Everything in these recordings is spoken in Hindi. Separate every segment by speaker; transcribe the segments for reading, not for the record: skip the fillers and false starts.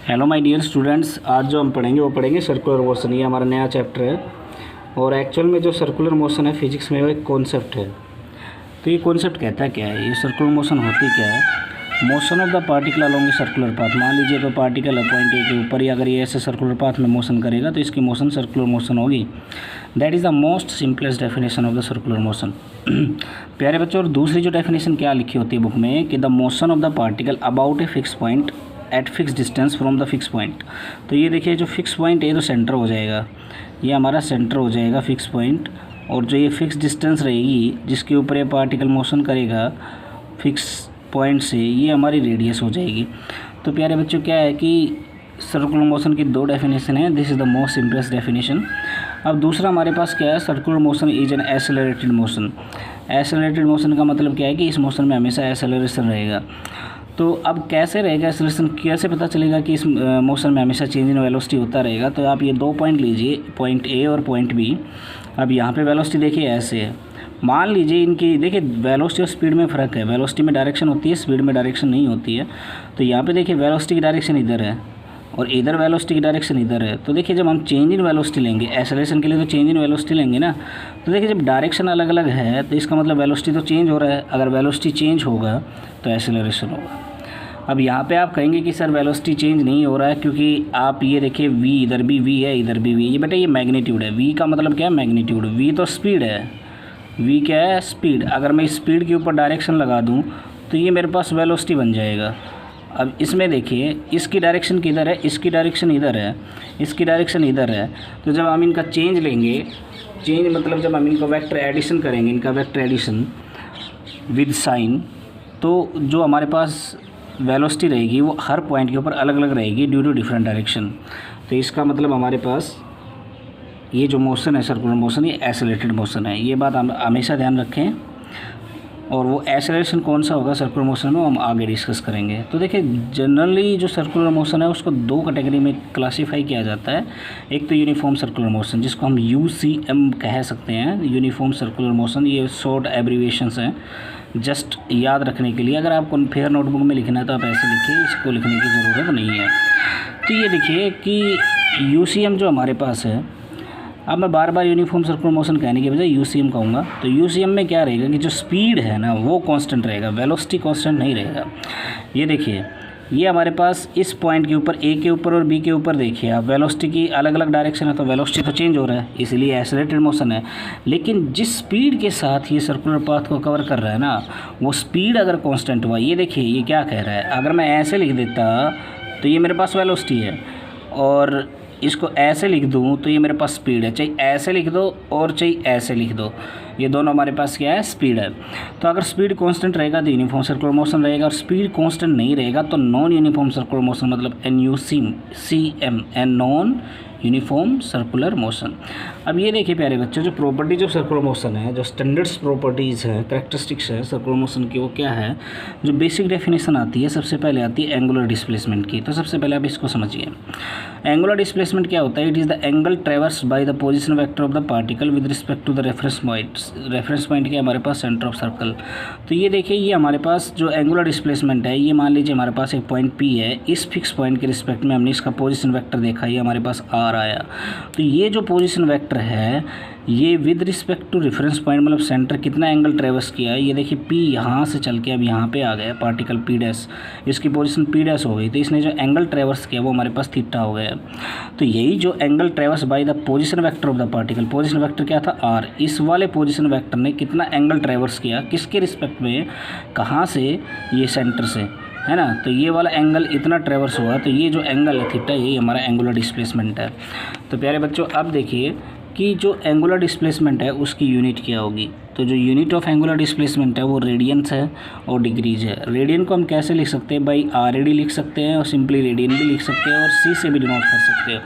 Speaker 1: हेलो माय डियर स्टूडेंट्स, आज जो हम पढ़ेंगे वो पढ़ेंगे सर्कुलर मोशन। ये हमारा नया चैप्टर है और एक्चुअल में जो सर्कुलर मोशन है फिजिक्स में वो एक कॉन्सेप्ट है। तो ये कॉन्सेप्ट कहता क्या है, ये सर्कुलर मोशन होती क्या है? Motion of the particle along a circular path. मान लीजिए कोई पार्टिकल है पॉइंट ए के ऊपर, या अगर ये ऐसे सर्कुलर पाथ में मोशन करेगा तो इसकी मोशन सर्कुलर मोशन होगी। That is the most simplest definition of the circular motion. प्यारे बच्चों, और दूसरी जो डेफिनेशन क्या लिखी होती है बुक में कि the motion of the particle about a fix point eight fix distance from the fix point. तो ये देखिए, जो फिक्स पॉइंट है तो सेंटर हो जाएगा, ये हमारा सेंटर हो जाएगा फिक्स पॉइंट, और जो ये फिक्स डिस्टेंस रहेगी जिसके ऊपर ये पार्टिकल मोशन करेगा फिक्स पॉइंट से, ये हमारी रेडियस हो जाएगी। तो प्यारे बच्चों, क्या है कि सर्कुलर मोशन की दो डेफिनेशन है। This is the most simplest definition. अब दूसरा हमारे पास क्या है, circular motion is an accelerated motion. Accelerated motion का मतलब क्या है कि इस मोशन में हमेशा एक्सेलरेशन रहेगा। तो अब कैसे रहेगा एक्सेलरेशन, कैसे पता चलेगा कि इस मोशन में हमेशा चेंज इन वेलोसिटी होता रहेगा? तो आप ये दो पॉइंट लीजिए, पॉइंट ए और पॉइंट बी। अब यहाँ पे वेलोसिटी देखिए ऐसे है, मान लीजिए इनकी देखिए वेलोसिटी और स्पीड में फ़र्क है। वेलोसिटी में डायरेक्शन होती है, स्पीड में डायरेक्शन नहीं होती है। तो यहाँ पे देखिए वेलोसिटी की डायरेक्शन इधर है और इधर वेलोसिटी की डायरेक्शन इधर है। तो देखिए जब हम चेंज इन वेलोसिटी लेंगे, एक्सेलरेशन के लिए तो चेंज इन वेलोसिटी लेंगे ना, तो देखिए जब डायरेक्शन अलग अलग है तो इसका मतलब वेलोसिटी तो चेंज हो रहा है। अगर वेलोसिटी चेंज होगा तो एक्सेलरेशन होगा। अब यहाँ पे आप कहेंगे कि सर वेलोसिटी चेंज नहीं हो रहा है, क्योंकि आप ये देखिए v, इधर भी v है इधर भी v। ये बेटा ये मैग्नीट्यूड है, v का मतलब क्या है मैग्नीट्यूड, v तो स्पीड है, v क्या है स्पीड। अगर मैं स्पीड के ऊपर डायरेक्शन लगा दूँ तो ये मेरे पास वेलोसिटी बन जाएगा। अब इसमें देखिए इसकी डायरेक्शन किधर है, इसकी डायरेक्शन इधर है, इसकी डायरेक्शन इधर है। तो जब हम इनका चेंज लेंगे, चेंज मतलब जब हम इनका वेक्टर एडिशन करेंगे, इनका वेक्टर एडिशन विद साइन, तो जो हमारे पास वेलोसिटी रहेगी वो हर पॉइंट के ऊपर अलग अलग रहेगी ड्यू टू डिफरेंट डायरेक्शन। तो इसका मतलब हमारे पास ये जो मोशन है सर्कुलर मोशन, ये एक्सेलरेटेड मोशन है। ये बात हम हमेशा ध्यान रखें। और वो एक्सेलरेशन कौन सा होगा सर्कुलर मोशन में, हम आगे डिस्कस करेंगे। तो देखिए जनरली जो सर्कुलर मोशन है उसको दो कैटेगरी में क्लासीफाई किया जाता है। एक तो यूनिफॉर्म सर्कुलर मोशन, जिसको हम UCM कह सकते हैं, यूनिफॉर्म सर्कुलर मोशन। ये शॉर्ट एब्रीविएशंस हैं जस्ट याद रखने के लिए। अगर आपको फेयर नोटबुक में लिखना है तो आप ऐसे लिखिए, इसको लिखने की ज़रूरत नहीं है। तो ये देखिए कि UCM जो हमारे पास है, अब मैं बार बार यूनिफॉर्म सर्कुलर मोशन कहने के बजाय UCM कहूँगा। तो UCM में क्या रहेगा कि जो स्पीड है ना वो कांस्टेंट रहेगा, वेलोसिटी कांस्टेंट नहीं रहेगा। ये देखिए ये हमारे पास इस पॉइंट के ऊपर, A के ऊपर और B के ऊपर देखिए आप, वेलोसिटी की अलग अलग डायरेक्शन है तो वेलोसिटी तो चेंज हो रहा है, इसलिए एक्सेलरेटेड मोशन है। लेकिन जिस स्पीड के साथ ये सर्कुलर पाथ को कवर कर रहा है ना, वो स्पीड अगर कांस्टेंट हुआ, ये देखिए ये क्या कह रहा है, अगर मैं ऐसे लिख देता तो ये मेरे पास वेलोसिटी है, और इसको ऐसे लिख दूँ तो ये मेरे पास स्पीड है। चाहे ऐसे लिख दो और चाहे ऐसे लिख दो, ये दोनों हमारे पास क्या है, स्पीड है। तो अगर स्पीड कांस्टेंट रहेगा तो यूनिफॉर्म सर्कुलर मोशन रहेगा, और स्पीड कांस्टेंट नहीं रहेगा तो नॉन यूनिफॉर्म सर्कुलर मोशन, मतलब NUCM, non uniform circular motion. अब ये देखिए प्यारे बच्चों, जो प्रॉपर्टीज ऑफ सर्कुलर मोशन है, जो स्टैंडर्ड्स प्रॉपर्टीज़ है, कैरेक्टरिस्टिक्स है सर्कुलर मोशन की, वो क्या है? जो बेसिक डेफिनेशन आती है सबसे पहले आती है एंगुलर डिस्प्लेसमेंट की। तो सबसे पहले आप इसको समझिए, एंगुलर डिस्प्लेसमेंट क्या होता है? It is the angle traverse by the position vector of the particle with respect to the reference point. Reference point क्या है हमारे पास? Centre of circle. तो ये देखिए ये हमारे पास जो एंगुलर डिस्प्लेसमेंट है, ये मान लीजिए हमारे पास एक पॉइंट P है, इस फिक्स पॉइंट के रिस्पेक्ट में हमने इसका पोजिशन वेक्टर देखा, ये हमारे पास R आया। तो ये जो पोजीशन वेक्टर है ये with respect to reference point, मतलब सेंटर कितना एंगल ट्रेवर्स किया है, ये देखिए P यहाँ से चल के अब यहाँ पे आ गया पार्टिकल P', इसकी पोजीशन P' हो गई। तो इसने जो एंगल ट्रेवर्स किया वो हमारे पास थीटा हो गया। तो यही जो angle traverse by the position vector of the particle, position vector क्या था? R। इस वाले पोजीशन वेक्टर ने कितना एंगल ट्रेवर्स किया, किसके रिस्पेक्ट में, कहाँ से? ये सेंटर से, है ना। तो ये वाला एंगल इतना ट्रेवर्स हुआ, तो ये जो एंगल है थीटा, यही हमारा एंगुलर डिस्प्लेसमेंट है। तो प्यारे बच्चों अब देखिए कि जो एंगुलर डिस्प्लेसमेंट है उसकी यूनिट क्या होगी। तो जो यूनिट ऑफ एंगुलर डिस्प्लेसमेंट है वो रेडियंस है और डिग्रीज है। रेडियन को हम कैसे लिख सकते हैं भाई? RAD लिख सकते हैं, और सिंपली रेडियन भी लिख सकते हैं, और C से भी डिनोट कर सकते हो।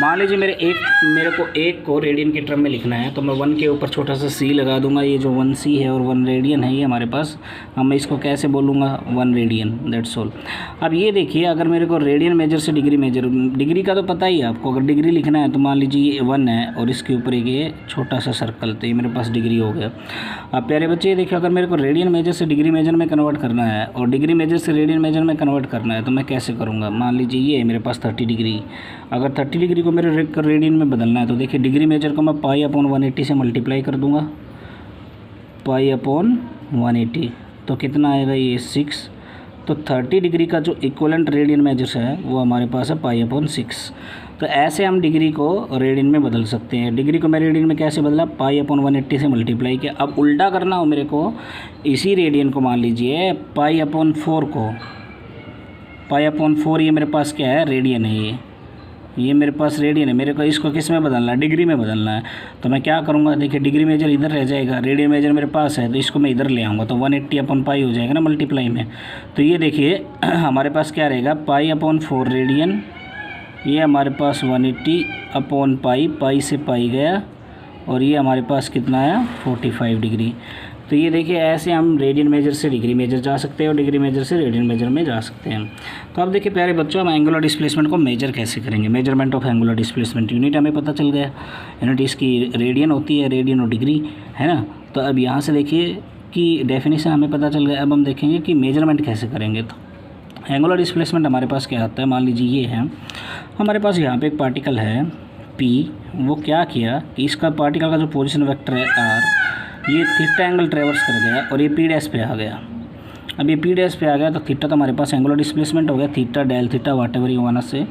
Speaker 1: मान लीजिए मेरे को एक को रेडियन के टर्म में लिखना है, तो मैं 1 के ऊपर छोटा सा C लगा दूंगा। ये जो 1C है और 1 रेडियन है ये हमारे पास, हम इसको कैसे बोलूँगा? 1 रेडियन, दैट्स ऑल। अब ये देखिए अगर मेरे को रेडियन मेजर से डिग्री मेजर, डिग्री का तो पता ही है आपको, अगर डिग्री लिखना है तो मान लीजिए ये 1 है और इसके ऊपर एक ये छोटा सा सर्कल, तो ये मेरे पास डिग्री हो गया। अब प्यारे बच्चे ये देखिए, अगर मेरे को रेडियन मेजर से डिग्री मेजर में कन्वर्ट करना है और डिग्री मेजर से रेडियन मेजर में कन्वर्ट करना है तो मैं कैसे करूँगा। मान लीजिए ये है मेरे पास 30 डिग्री, अगर 30 डिग्री को मेरे रेडियन में बदलना है तो देखिए डिग्री मेजर को मैं π/180 से मल्टीप्लाई कर दूँगा, π/180 तो कितना आएगा ये 6। तो 30 डिग्री का जो इक्वलेंट रेडियन मेजर है वो हमारे पास है π/6। तो ऐसे हम डिग्री को रेडियन में बदल सकते हैं। डिग्री को मैं रेडियन में कैसे बदला, π/180 से मल्टीप्लाई किया। अब उल्टा करना हो मेरे को, इसी रेडियन को मान लीजिए π/4 को, π/4 ये मेरे पास क्या है, रेडियन है, ये मेरे पास रेडियन है, मेरे को इसको किस में बदलना है, डिग्री में बदलना है। तो मैं क्या करूँगा, देखिए डिग्री मेजर इधर रह जाएगा, रेडियन मेजर मेरे पास है तो इसको मैं इधर ले आऊँगा तो 180/π हो जाएगा ना मल्टीप्लाई में। तो ये देखिए हमारे पास क्या रहेगा, π/4 रेडियन, ये हमारे पास 180/π, पाई से पाई गया, और ये हमारे पास कितना आया 45 डिग्री। तो ये देखिए ऐसे हम रेडियन मेजर से डिग्री मेजर जा सकते हैं और डिग्री मेजर से रेडियन मेजर में जा सकते हैं। तो अब देखिए प्यारे बच्चों, हम एंगुलर डिस्प्लेसमेंट को मेजर कैसे करेंगे। Measurement of angular displacement, unit हमें पता चल गया, यूनिट इसकी रेडियन होती है, रेडियन और डिग्री है ना। तो अब यहाँ से देखिए कि डेफिनेशन हमें पता चल गया। अब हम देखेंगे कि मेजरमेंट कैसे करेंगे। तो एंगुलर डिस्प्लेसमेंट हमारे पास क्या आता है, मान लीजिए ये है हमारे पास, यहाँ पे एक पार्टिकल है P, वो क्या किया कि इसका पार्टिकल का जो पोजीशन वेक्टर है R, ये थीटा एंगल ट्रेवर्स कर गया और ये P' पे आ गया। अब ये P' पे आ गया तो थीटा तो हमारे पास एंगुलर डिस्प्लेसमेंट हो गया, थीटा डेल थीटा वाटेवर यू वाना से।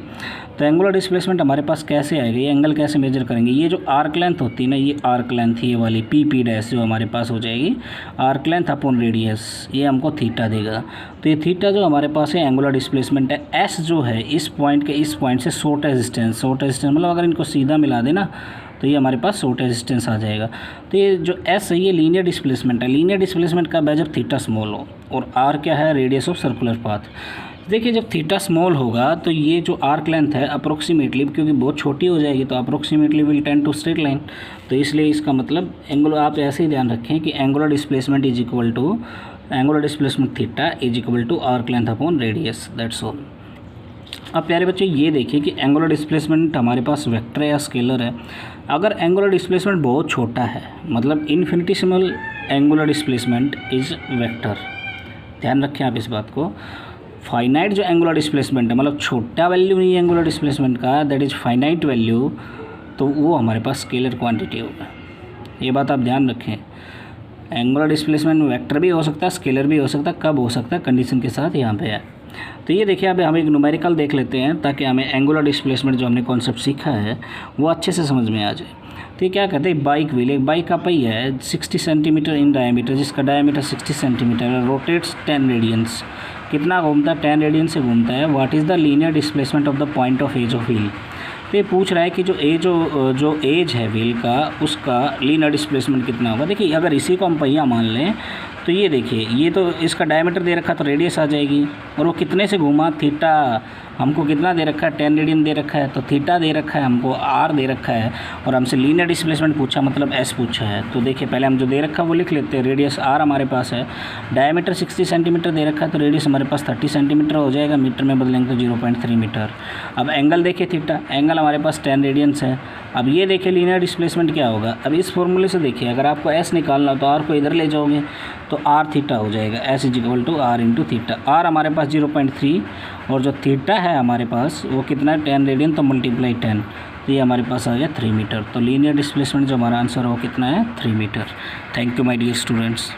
Speaker 1: तो एंगुलर डिस्प्लेसमेंट हमारे पास कैसे आएगा, ये एंगल कैसे मेजर करेंगे। ये जो आर्क लेंथ होती है ना, ये आर्क लेंथ ये वाली P' जो हमारे पास हो जाएगी आर्क लेंथ अपॉन रेडियस, ये हमको थीटा देगा। तो ये थीटा जो हमारे पास है एंगुलर डिस्प्लेसमेंट है। एस जो है इस पॉइंट के इस पॉइंट से शॉर्ट डिस्टेंस मतलब अगर इनको सीधा मिला देना तो ये हमारे पास शॉर्ट डिस्टेंस आ जाएगा। तो ये जो एस है ये लीनियर डिस्प्लेसमेंट है। लीनियर डिस्प्लेसमेंट कब है, जब थीटा स्मॉल हो, और आर क्या है, रेडियस ऑफ सर्कुलर पाथ। देखिए जब थीटा स्मॉल होगा तो ये जो आर्क लेंथ है अप्रोक्सीमेटली, क्योंकि बहुत छोटी हो जाएगी तो approximately will tend to straight line. तो इसलिए इसका मतलब एंगुलर, आप ऐसे ही ध्यान रखें कि angular displacement is equal to angular displacement theta is equal to arc length upon radius, that's all. अब प्यारे बच्चे ये देखिए कि एंगुलर डिस्प्लेसमेंट हमारे पास वेक्टर है या स्केलर है। अगर एंगुलर डिस्प्लेसमेंट बहुत छोटा है, मतलब infinitesimal angular displacement is vector, ध्यान रखें आप इस बात को। फाइनाइट जो एंगुलर डिस्प्लेसमेंट है, मतलब छोटा वैल्यू नहीं है एंगुलर डिस्प्लेसमेंट का, दैट इज़ फाइनाइट वैल्यू, तो वो हमारे पास स्केलर क्वांटिटी होगा। ये बात आप ध्यान रखें। एंगुलर डिस्प्लेसमेंट वेक्टर भी हो सकता है, स्केलर भी हो सकता है, कब हो सकता है, कंडीशन के साथ यहाँ पे है। तो ये देखिए अब हम एक न्यूमेरिकल देख लेते हैं ताकि हमें एंगुलर डिस्प्लेसमेंट जो हमने कॉन्सेप्ट सीखा है वो अच्छे से समझ में आ जाए। तो ये क्या कहते हैं, बाइक व्हील, एक बाइक का पहिया है 60 सेंटीमीटर इन डायमीटर, जिसका डायमीटर 60 सेंटीमीटर है, रोटेट्स 10 रेडियंस। कितना घूमता है, 10 रेडियन से घूमता है। What is the linear displacement of the point of edge of wheel. तो ये पूछ रहा है कि जो एज है व्हील का, उसका लीनियर डिस्प्लेसमेंट कितना होगा। देखिए अगर इसी को हम पहिया मान लें तो ये देखिए ये तो इसका डायमीटर दे रखा तो रेडियस आ जाएगी, और वो कितने से घूमा, थीटा हमको कितना दे रखा है, 10 रेडियन दे रखा है, तो थीटा दे रखा है हमको, आर दे रखा है, और हमसे लीनियर डिस्प्लेसमेंट पूछा मतलब एस पूछा है। तो देखिए पहले हम जो दे रखा है वो लिख लेते हैं। रेडियस आर हमारे पास है, डायमीटर 60 सेंटीमीटर दे रखा है तो रेडियस हमारे पास 30 सेंटीमीटर हो जाएगा, मीटर में बदलेंगे तो 0.3 मीटर। अब एंगल देखिए थीटा, एंगल हमारे पास 10 रेडियंस है। अब ये देखिए लीनियर डिस्प्लेसमेंट क्या होगा। अब इस फॉर्मूले से देखिए अगर आपको एस निकालना हो तो आर को इधर ले जाओगे तो आर थीटा हो जाएगा, s is equal to r into theta. R हमारे पास 0.3 और जो थीटा है हमारे पास वो कितना है, 10 रेडियन, तो मल्टीप्लाई 10, तो ये हमारे पास आ गया 3 मीटर। तो लीनियर डिस्प्लेसमेंट जो हमारा आंसर है वो कितना है, 3 metre. Thank you my dear students.